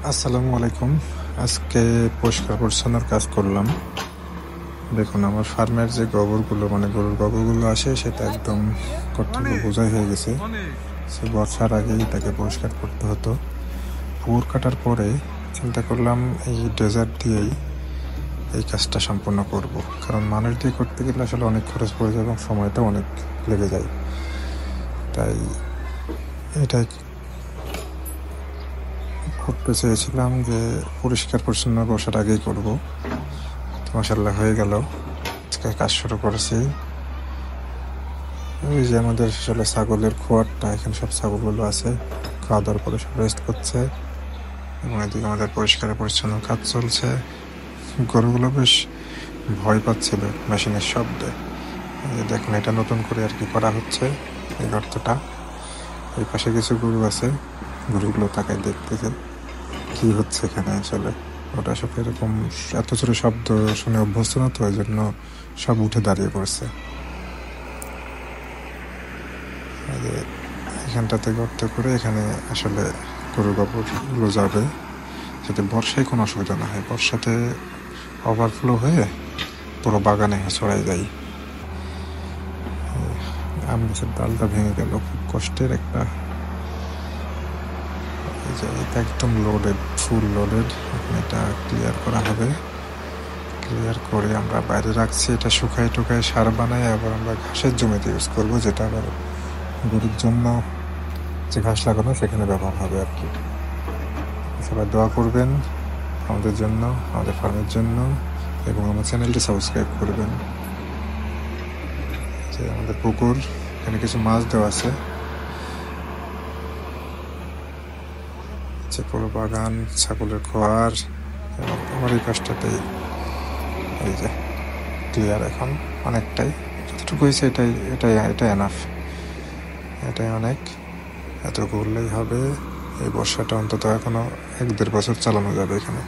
আসসালামু আলাইকুম। আজকে পরিষ্কার পরিচ্ছন্নর কাজ করলাম। দেখুন আমার ফার্মের যে গোবরগুলো মানে গরুর গোবরগুলো আসে সেটা একদম কর্তব্য বোঝাই হয়ে গেছে। সে বর্ষার আগেই তাকে পরিষ্কার করতে হতো। পুকুর কাটার পরে চিন্তা করলাম এই ডেজার্ট দিয়েই এই কাজটা সম্পূর্ণ করব, কারণ মানুষ দিয়ে করতে গেলে আসলে অনেক খরচ পড়ে যায় এবং সময়টাও অনেক লেগে যায়। তাই এটাই করতে চেয়েছিলাম যে পরিষ্কার পরিচ্ছন্ন বর্ষার আগেই করব। মাশাআল্লাহ হয়ে গেল। আজকে কাজ শুরু করেছি। ওই যে আমাদের আসলে ছাগলের খোয়ারটা, এখানে সব ছাগলগুলো আছে, খাওয়া দাওয়ার পরে সব রেস্ট করছে এবং এদিকে আমাদের পরিষ্কার পরিচ্ছন্ন কাজ চলছে। গরুগুলো বেশ ভয় পাচ্ছিল মেশিনের শব্দে। এই যে দেখুন, এটা নতুন করে আর কি করা হচ্ছে এই গর্তটা। এই পাশে কিছু গরু আছে, গরুগুলো তাকায় দেখতেছে কি হচ্ছে এখানে। আসলে ওটা সব এরকম এত জোরে শব্দ শুনে অভ্যস্ত না, তো ওই জন্য সব উঠে দাঁড়িয়ে পড়ছে। এখানটাতে গর্ত করে এখানে আসলে গরুর গোবরগুলো যাবে, যাতে বর্ষায় কোনো অসুবিধা না হয়। বর্ষাতে ওভারফ্লো হয়ে পুরো বাগানে ছড়াই যায়। আম গাছের ডালটা ভেঙে গেল, খুব কষ্টের একটা। এই যে এটা একদম লোডেড, ফুল লোডেড। এখন এটা ক্লিয়ার করা হবে। ক্লিয়ার করে আমরা বাইরে রাখছি, এটা শুকায় টুকায় সার বানায় আবার আমরা ঘাসের জমিতে ইউজ করবো, যেটা আবার গরুর জন্য যে ঘাস লাগানো সেখানে ব্যবহার হবে আর কি। সবাই দোয়া করবেন আমাদের জন্য, আমাদের ফার্মের জন্য, এবং আমার চ্যানেলটি সাবস্ক্রাইব করবেন। যে আমাদের পুকুর, এখানে কিছু মাছ দেওয়া আছে। যে পুরো বাগান, ছাগলের খোয়ার, এবং আমার এই পাশটাতেই এই যে ক্লিয়ার এখন অনেকটাই। যতটুকু হয়েছে এটাই এনাফ, এটাই অনেক। এত করলেই হবে। এই বর্ষাটা অন্তত এখনো 1-1.5 বছর চালানো যাবে এখানে।